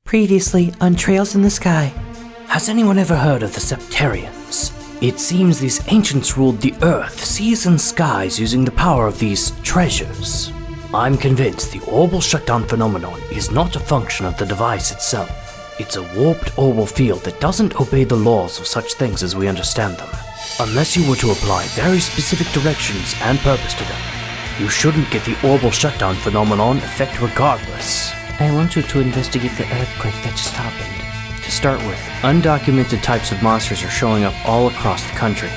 Previously on Trails in the Sky. Has anyone ever heard of the Septarians? It seems these ancients ruled the earth, seas and skies using the power of these treasures. I'm convinced the orbital shutdown phenomenon is not a function of the device itself. It's a warped orbital field that doesn't obey the laws of such things as we understand them. Unless you were to apply very specific directions and purpose to them, you shouldn't get the orbital shutdown phenomenon effect regardless. I want you to investigate the earthquake that just happened. To start with, undocumented types of monsters are showing up all across the country.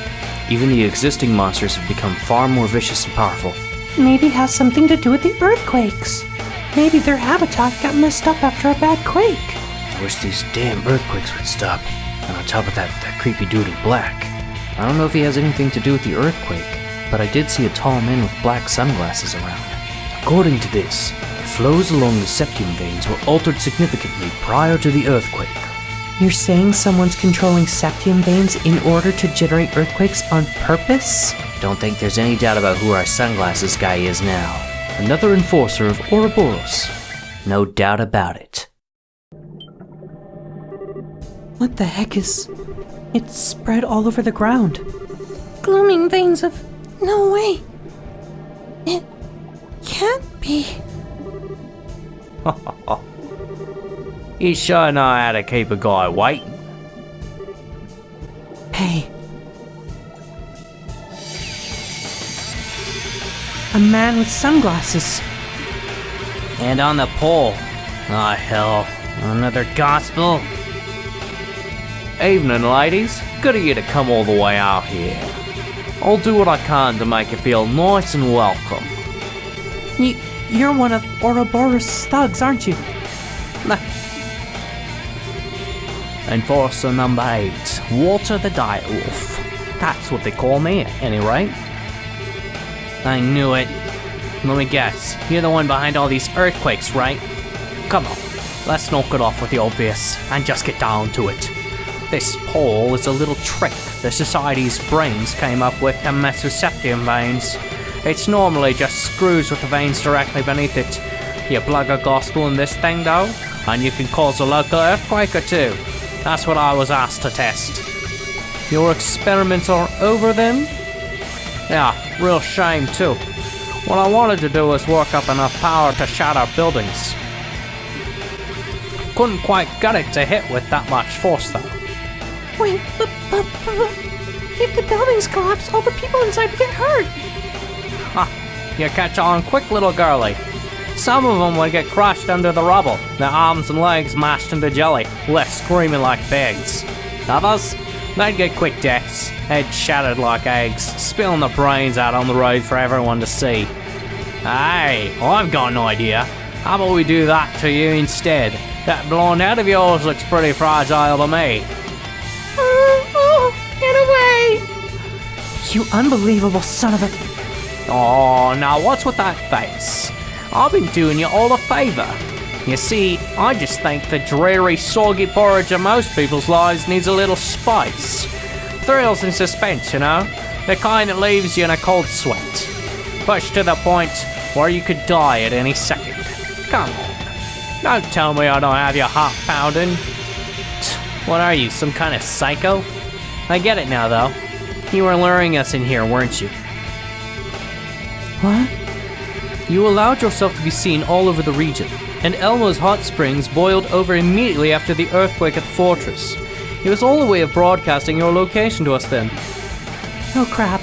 Even the existing monsters have become far more vicious and powerful. Maybe it has something to do with the earthquakes. Maybe their habitat got messed up after a bad quake. I wish these damn earthquakes would stop. And on top of that creepy dude in black. I don't know if he has anything to do with the earthquake, but I did see a tall man with black sunglasses around. According to this, the flows along the septium veins were altered significantly prior to the earthquake. You're saying someone's controlling septium veins in order to generate earthquakes on purpose? Don't think there's any doubt about who our sunglasses guy is now. Another Enforcer of Ouroboros. No doubt about it. What the heck is... It's spread all over the ground. Glooming veins of... No way! It can't be. You sure know how to keep a guy waiting. Hey. A man with sunglasses. And on the pole. Oh hell, another gospel? Evening, ladies. Good of you to come all the way out here. I'll do what I can to make you feel nice and welcome. You're one of Ouroboros' thugs, aren't you? Nah. Enforcer number 8, Walter the Direwolf. That's what they call me, at any rate. I knew it. Let me guess, you're the one behind all these earthquakes, right? Come on, let's knock it off with the obvious and just get down to it. This pole is a little trick the Society's brains came up with to mess with septium veins. It's normally just screws with the veins directly beneath it. You plug a gospel in this thing though, and you can cause a local earthquake or two. That's what I was asked to test. Your experiments are over then? Yeah, real shame too. What I wanted to do was work up enough power to shatter buildings. Couldn't quite get it to hit with that much force though. Wait, but if the buildings collapse, all the people inside get hurt. You catch on quick, little girlie. Some of them would get crushed under the rubble, their arms and legs mashed into jelly, left screaming like pigs. Others, they'd get quick deaths, heads shattered like eggs, spilling the brains out on the road for everyone to see. Hey, I've got an idea. How about we do that to you instead? That blonde head of yours looks pretty fragile to me. Get away! You unbelievable son of a... Oh, now what's with that face? I've been doing you all a favor. You see, I just think the dreary, soggy porridge of most people's lives needs a little spice. Thrills and suspense, you know? The kind that leaves you in a cold sweat. Pushed to the point where you could die at any second. Come on. Don't tell me I don't have your heart pounding. What are you, some kind of psycho? I get it now, though. You were luring us in here, weren't you? What? You allowed yourself to be seen all over the region, and Elmo's hot springs boiled over immediately after the earthquake at the fortress. It was all a way of broadcasting your location to us then. Oh crap.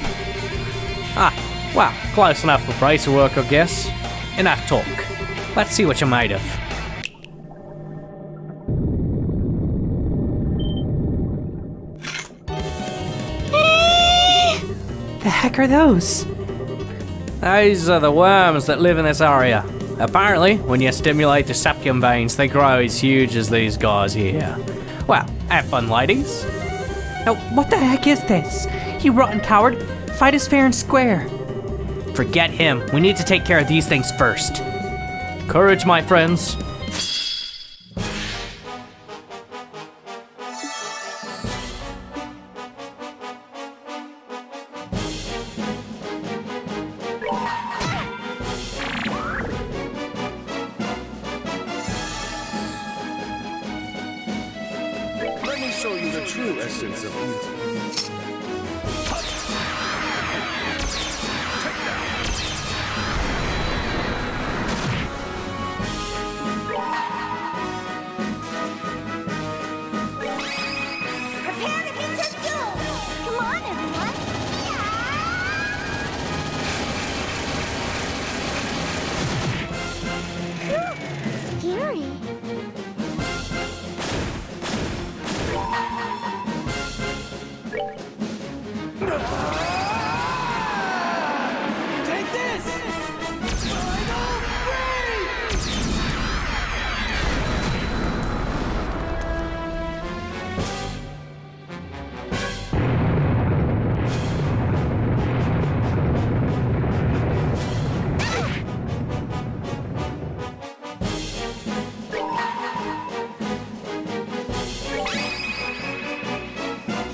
Well, close enough for bracer work, I guess. Enough talk. Let's see what you're made of. The heck are those? These are the worms that live in this area. Apparently, when you stimulate the septium veins, they grow as huge as these guys here. Well, have fun, ladies. Oh, what the heck is this? You rotten coward! Fight us fair and square. Forget him. We need to take care of these things first. Courage, my friends. show you the true essence of beauty. Prepare to meet your doom! Come on, everyone! Whew, scary. Take this! Final break!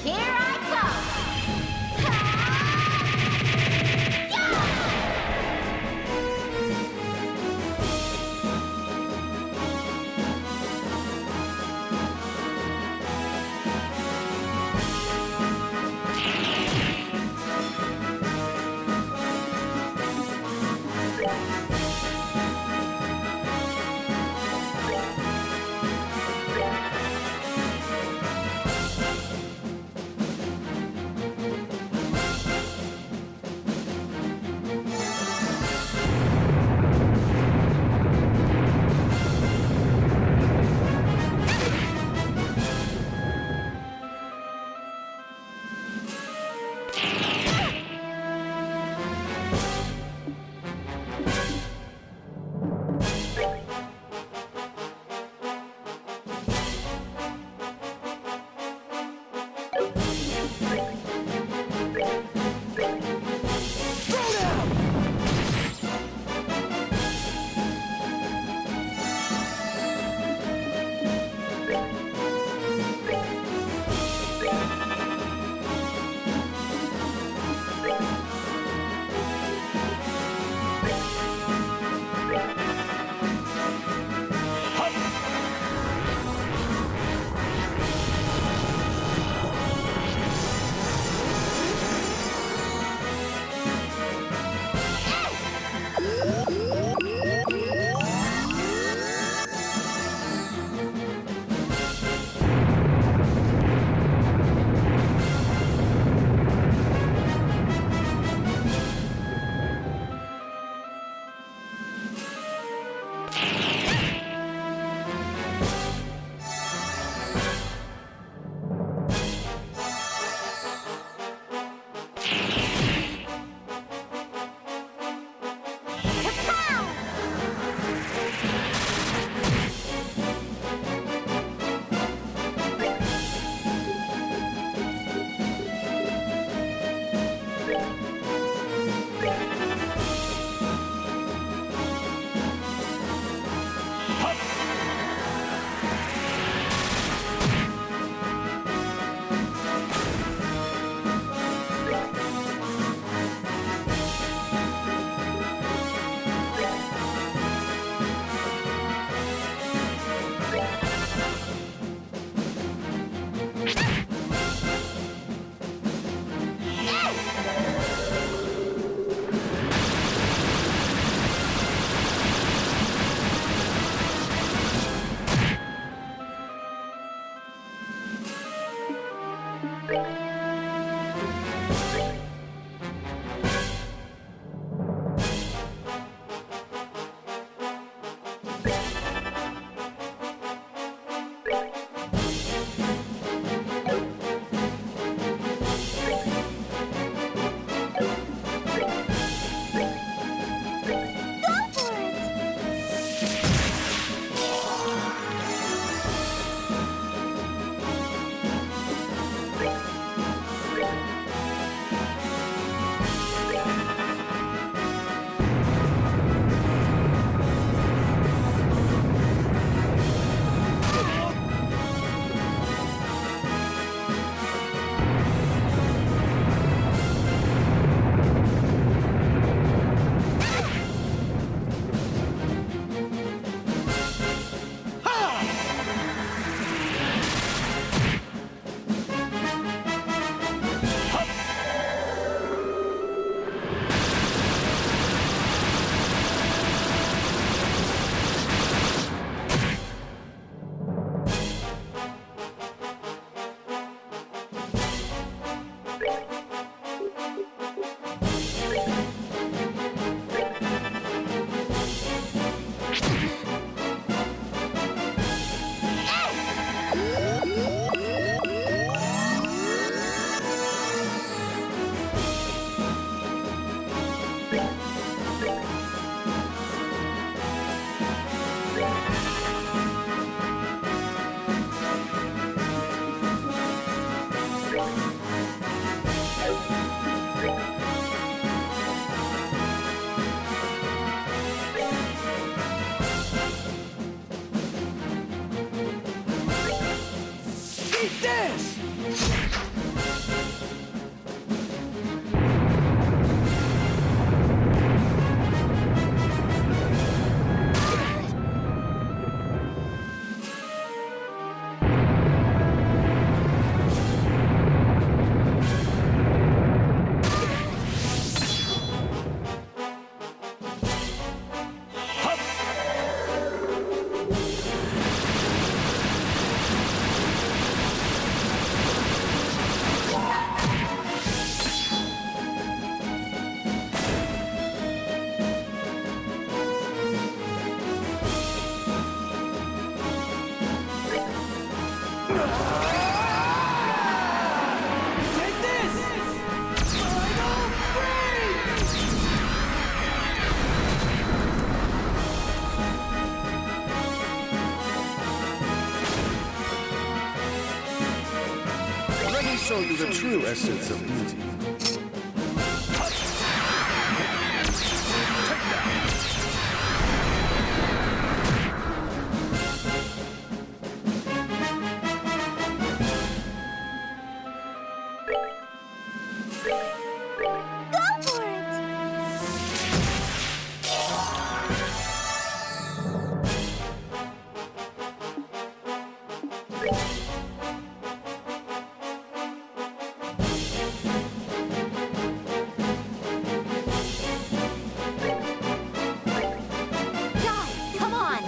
Here I come! Take this! Take this! Final freeze! Let me show you the true essence of beauty. Go for it! Die! Come on!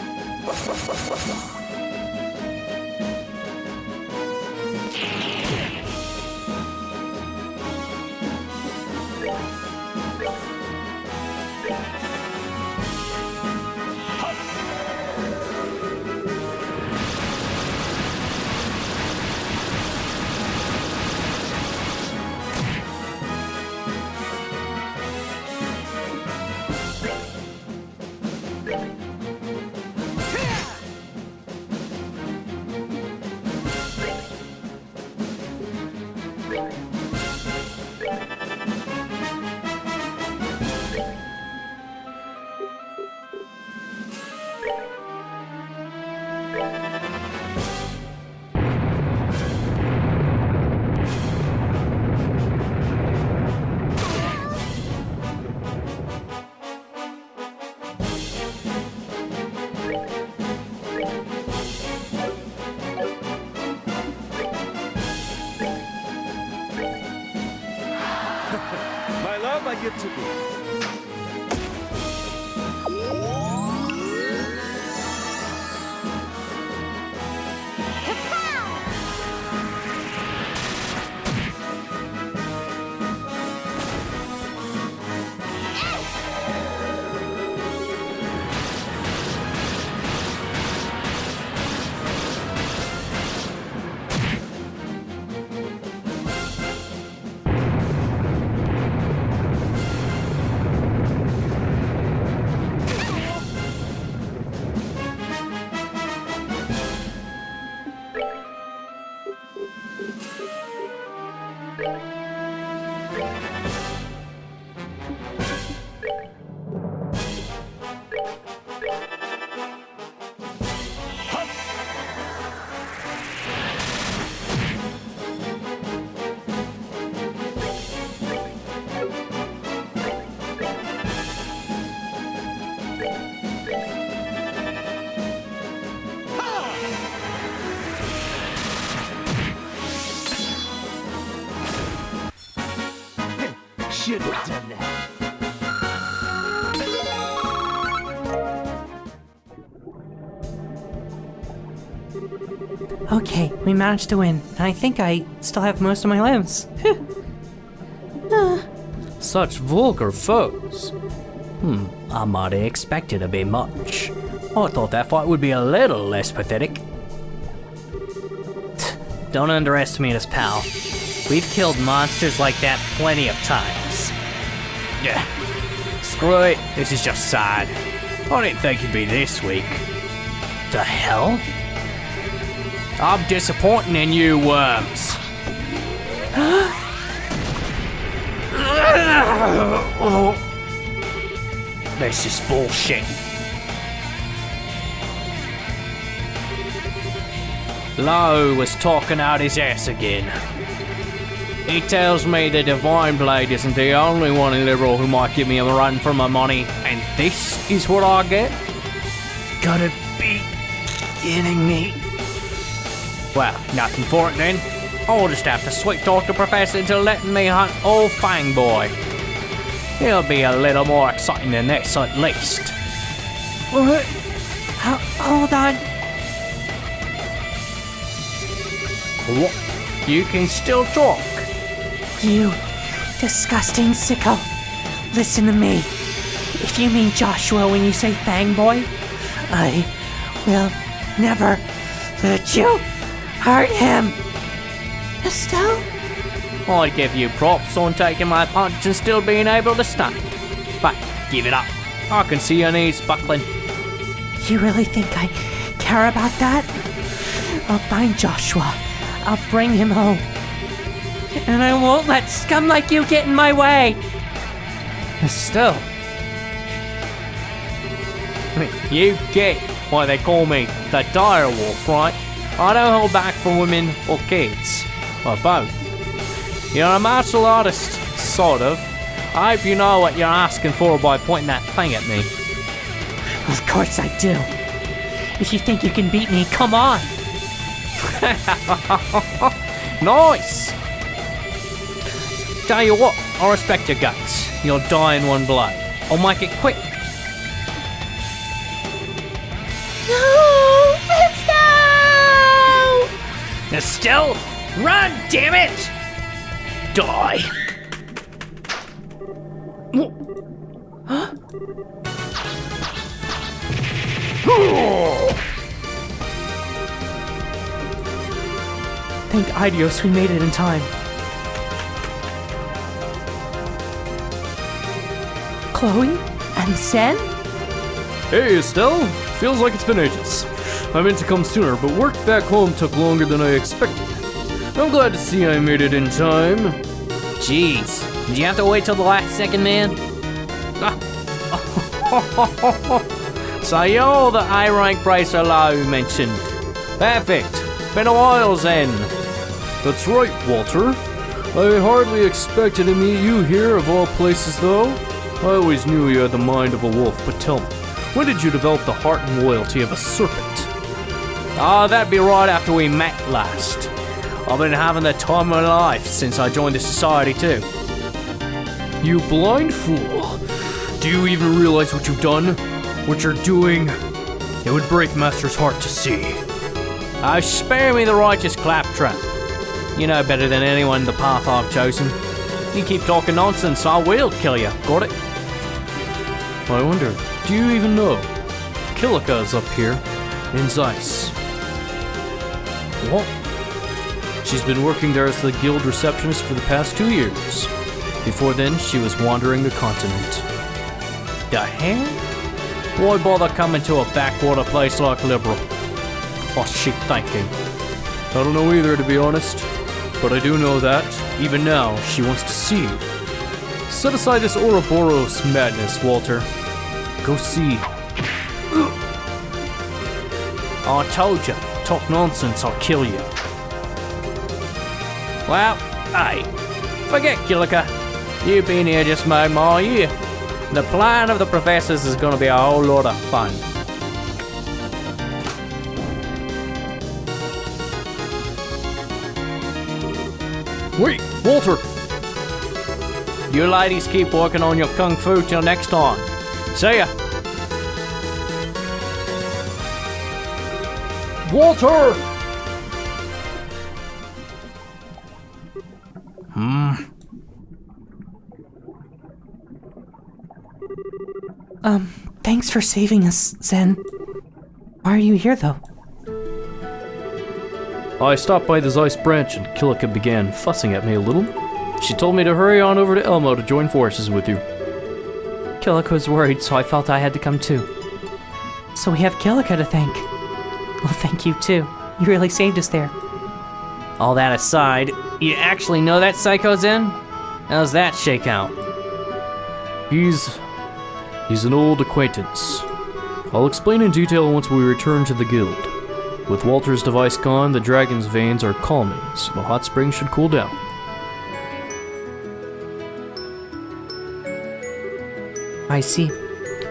My love, I get to be. Should have done that. Okay, we managed to win, and I think I still have most of my limbs. Such vulgar foes. I might have expected a bit much. I thought that fight would be a little less pathetic. Don't underestimate us, pal. We've killed monsters like that plenty of times. Yeah. Screw it, this is just sad. I didn't think it'd be this weak. The hell? I'm disappointing in you, worms. This is bullshit. Lo was talking out his ass again. He tells me the Divine Blade isn't the only one in Liberal who might give me a run for my money, and this is what I get? Gotta be kidding me. Well, nothing for it then. I'll just have to sweet talk the Professor into letting me hunt old Fang Boy. He'll be a little more exciting than this, at least. What? Hold on. What? You can still talk? You disgusting sicko. Listen to me. If you mean Joshua when you say Fang Boy, I will never let you hurt him. Estelle? I'd give you props on taking my punch and still being able to stand. But give it up. I can see your knees buckling. You really think I care about that? I'll find Joshua. I'll bring him home. And I won't let scum like you get in my way. Still. You get why they call me the Direwolf, right? I don't hold back for women or kids. Or both. You're a martial artist, sort of. I hope you know what you're asking for by pointing that thing at me. Of course I do. If you think you can beat me, come on. Nice! Tell you what, I respect your guts. You'll die in one blow. I'll make it quick. No! Estelle! Estelle, run, damn it! Die. Thank Idios we made it in time. Chloe? And Zen? Hey Estelle, feels like it's been ages. I meant to come sooner, but work back home took longer than I expected. I'm glad to see I made it in time. Jeez, did you have to wait till the last second, man? So you're the I-rank bracer Lau mentioned. Perfect. Been a while, Zen. That's right, Walter. I hardly expected to meet you here of all places, though. I always knew you had the mind of a wolf, but tell me, when did you develop the heart and loyalty of a serpent? That'd be right after we met last. I've been having the time of my life since I joined the society too. You blind fool. Do you even realize what you've done? What you're doing? It would break Master's heart to see. Oh, spare me the righteous claptrap. You know better than anyone the path I've chosen. You keep talking nonsense, I will kill you. Got it? I wonder, do you even know? Kilika's up here, in Zeiss. What? She's been working there as the guild receptionist for the past 2 years. Before then, she was wandering the continent. The hell? Why bother coming to a backwater place like Liberal? What's she thinking? I don't know either, to be honest. But I do know that, even now, she wants to see you. Set aside this Ouroboros madness, Walter. Go see. I told you, talk nonsense, I'll kill you. Well, hey, forget Kilika. You've been here just about my year. The plan of the professors is gonna be a whole lot of fun. Wait, Walter! You ladies keep working on your kung fu till next time. See ya! Walter! Thanks for saving us, Zen. Why are you here, though? I stopped by the Zeiss branch and Kilika began fussing at me a little. She told me to hurry on over to Elmo to join forces with you. Kilika was worried, so I felt I had to come too. So we have Kilika to thank. Well, thank you too. You really saved us there. All that aside, you actually know that psycho's in? How's that shake out? He's an old acquaintance. I'll explain in detail once we return to the guild. With Walter's device gone, the dragon's veins are calming, so the hot spring should cool down. I see.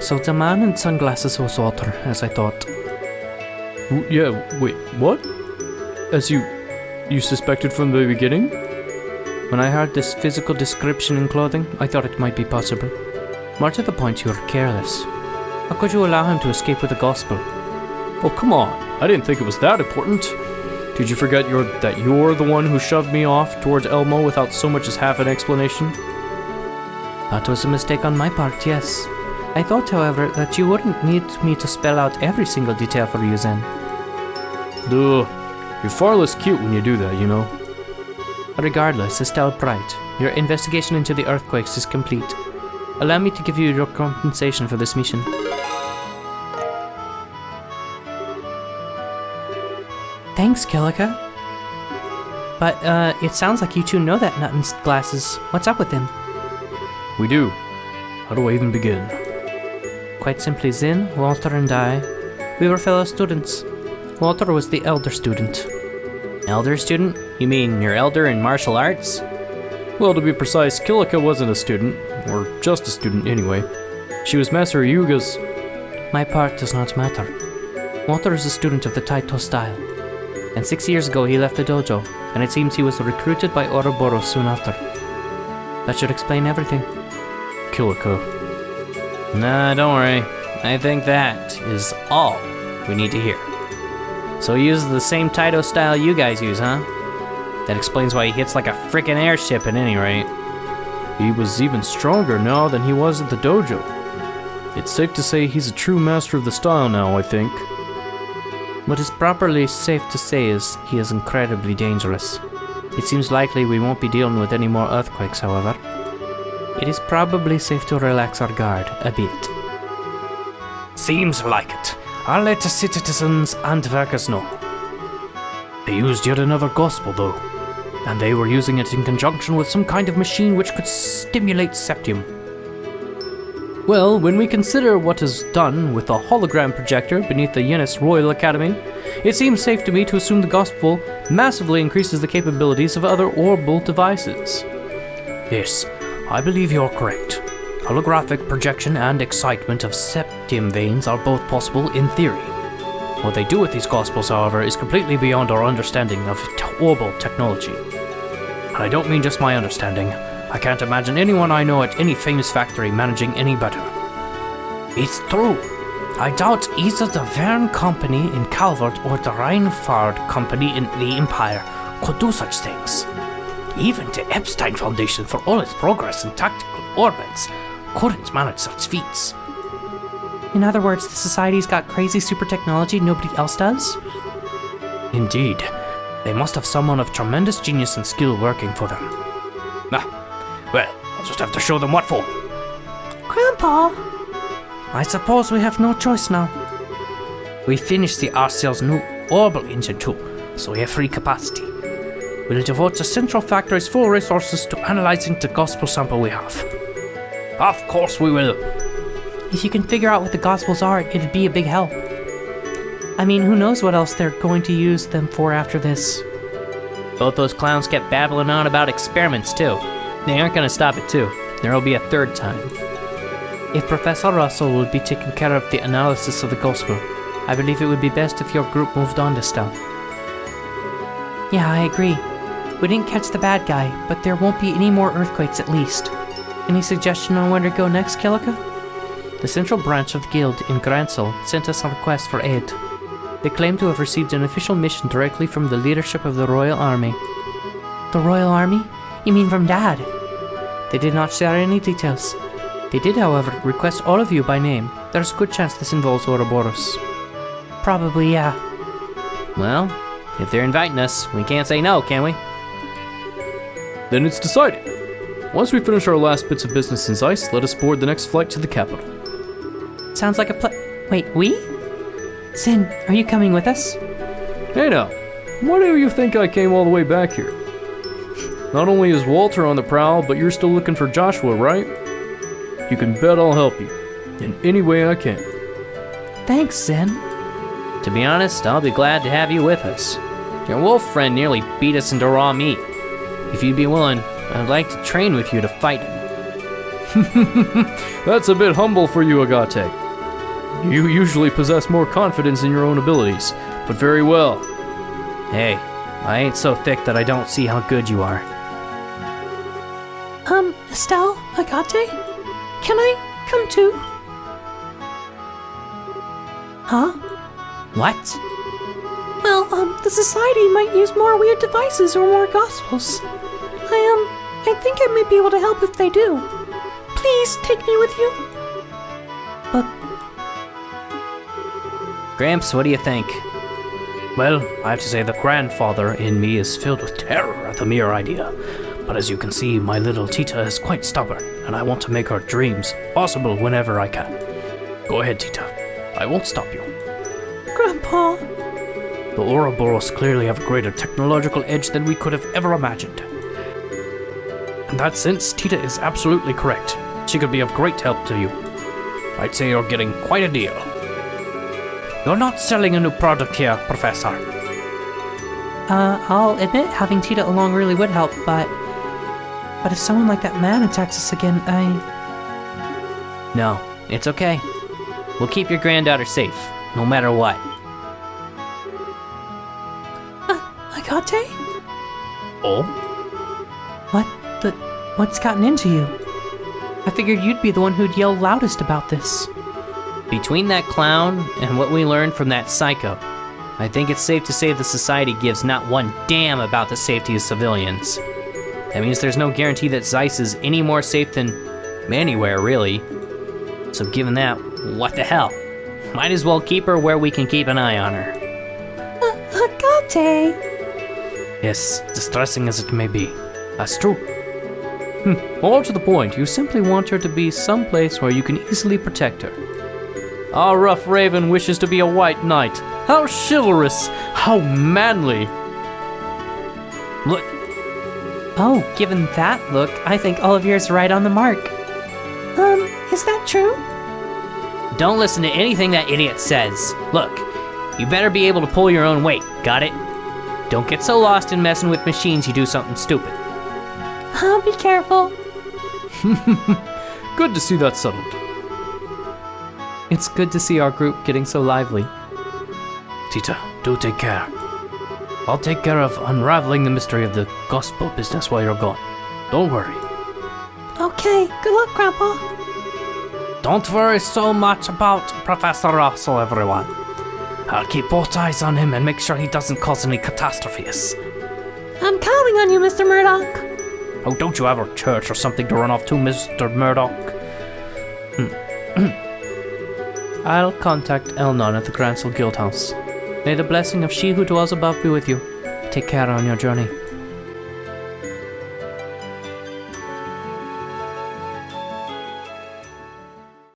So the man in sunglasses was Walter, as I thought. Yeah, wait, what? As you suspected from the beginning? When I heard this physical description in clothing, I thought it might be possible. More to the point, you were careless. How could you allow him to escape with the gospel? Oh, come on. I didn't think it was that important. Did you forget that you're the one who shoved me off towards Elmo without so much as half an explanation? That was a mistake on my part, yes. I thought, however, that you wouldn't need me to spell out every single detail for you, Zen. Duh. You're far less cute when you do that, you know. Regardless, Estelle Bright, your investigation into the earthquakes is complete. Allow me to give you your compensation for this mission. Thanks, Kilika. But, it sounds like you two know that nut in glasses. What's up with him? We do. How do I even begin? Quite simply, Zin, Walter and I, we were fellow students. Walter was the elder student. Elder student? You mean your elder in martial arts? Well, to be precise, Kilika wasn't a student, or just a student anyway. She was Master Ryuga's... My part does not matter. Walter is a student of the Taito style. And 6 years ago he left the dojo, and it seems he was recruited by Ouroboros soon after. That should explain everything. Kilika. Nah, don't worry. I think that is all we need to hear. So he uses the same Taito style you guys use, huh? That explains why he hits like a frickin' airship at any rate. He was even stronger now than he was at the dojo. It's safe to say he's a true master of the style now, I think. What is properly safe to say is he is incredibly dangerous. It seems likely we won't be dealing with any more earthquakes, however. It is probably safe to relax our guard a bit. Seems like it. I'll let the citizens and workers know. They used yet another gospel, though. And they were using it in conjunction with some kind of machine which could stimulate septium. Well, when we consider what is done with the hologram projector beneath the Yenis Royal Academy, it seems safe to me to assume the gospel massively increases the capabilities of other orbital devices. Yes, I believe you're correct. Holographic projection and excitement of septium veins are both possible in theory. What they do with these gospels, however, is completely beyond our understanding of orbital technology. And I don't mean just my understanding. I can't imagine anyone I know at any famous factory managing any better. It's true. I doubt either the Verne Company in Calvert or the Reinfard Company in the Empire could do such things. Even the Epstein Foundation, for all its progress in tactical orbits, couldn't manage such feats. In other words, the Society's got crazy super technology nobody else does? Indeed. They must have someone of tremendous genius and skill working for them. Well, I'll just have to show them what for. Grandpa! I suppose we have no choice now. We finished the Arcel's new orbital engine too, so we have free capacity. We'll devote the Central Factory's full resources to analyzing the gospel sample we have. Of course we will. If you can figure out what the gospels are, it'd be a big help. I mean, who knows what else they're going to use them for after this. Both those clowns kept babbling on about experiments, too. They aren't gonna stop it, too. There'll be a third time. If Professor Russell would be taking care of the analysis of the gospel, I believe it would be best if your group moved on to stuff. Yeah, I agree. We didn't catch the bad guy, but there won't be any more earthquakes at least. Any suggestion on where to go next, Kilika? The central branch of the guild in Gransel sent us a request for aid. They claim to have received an official mission directly from the leadership of the Royal Army. The Royal Army? You mean from Dad? They did not share any details. They did, however, request all of you by name. There's a good chance this involves Ouroboros. Probably, yeah. Well, if they're inviting us, we can't say no, can we? Then it's decided. Once we finish our last bits of business in Zeiss, let us board the next flight to the capital. Sounds like a Wait, we? Sin, are you coming with us? Hey now, why do you think I came all the way back here? Not only is Walter on the prowl, but you're still looking for Joshua, right? You can bet I'll help you, in any way I can. Thanks, Zen. To be honest, I'll be glad to have you with us. Your wolf friend nearly beat us into raw meat. If you'd be willing, I'd like to train with you to fight him. That's a bit humble for you, Agate. You usually possess more confidence in your own abilities, but very well. Hey, I ain't so thick that I don't see how good you are. Estelle, Agate? Can I come too? Huh? What? Well, the Society might use more weird devices or more gospels. I think I might be able to help if they do. Please take me with you. But... Gramps, what do you think? Well, I have to say the grandfather in me is filled with terror at the mere idea. But as you can see, my little Tita is quite stubborn, and I want to make her dreams possible whenever I can. Go ahead, Tita. I won't stop you. Grandpa... The Ouroboros clearly have a greater technological edge than we could have ever imagined. In that sense, Tita is absolutely correct. She could be of great help to you. I'd say you're getting quite a deal. You're not selling a new product here, Professor. I'll admit having Tita along really would help, but if someone like that man attacks us again, No, it's okay. We'll keep your granddaughter safe, no matter what. Agate? Oh? What's gotten into you? I figured you'd be the one who'd yell loudest about this. Between that clown and what we learned from that psycho, I think it's safe to say the Society gives not one damn about the safety of civilians. That means there's no guarantee that Zeiss is any more safe than anywhere, really. So given that, what the hell? Might as well keep her where we can keep an eye on her. Agate! Yes, distressing as it may be. That's true. More to the point, you simply want her to be someplace where you can easily protect her. Our rough raven wishes to be a white knight. How chivalrous! How manly! Look, Oh, given that look, I think Olivier's right on the mark. Is that true? don't listen to anything that idiot says. Look, you better be able to pull your own weight, got it? Don't get so lost in messing with machines you do something stupid. I'll be careful. Good to see that settled. It's good to see our group getting so lively. Tita, do take care. I'll take care of unraveling the mystery of the gospel business while you're gone. Don't worry. Okay, good luck, Grandpa. Don't worry so much about Professor Russell, everyone. I'll keep both eyes on him and make sure he doesn't cause any catastrophes. I'm counting on you, Mr. Murdoch. Oh, don't you have a church or something to run off to, Mr. Murdoch? I'll contact Elnon at the Grancel Guildhouse. May the blessing of she who dwells above be with you. Take care on your journey.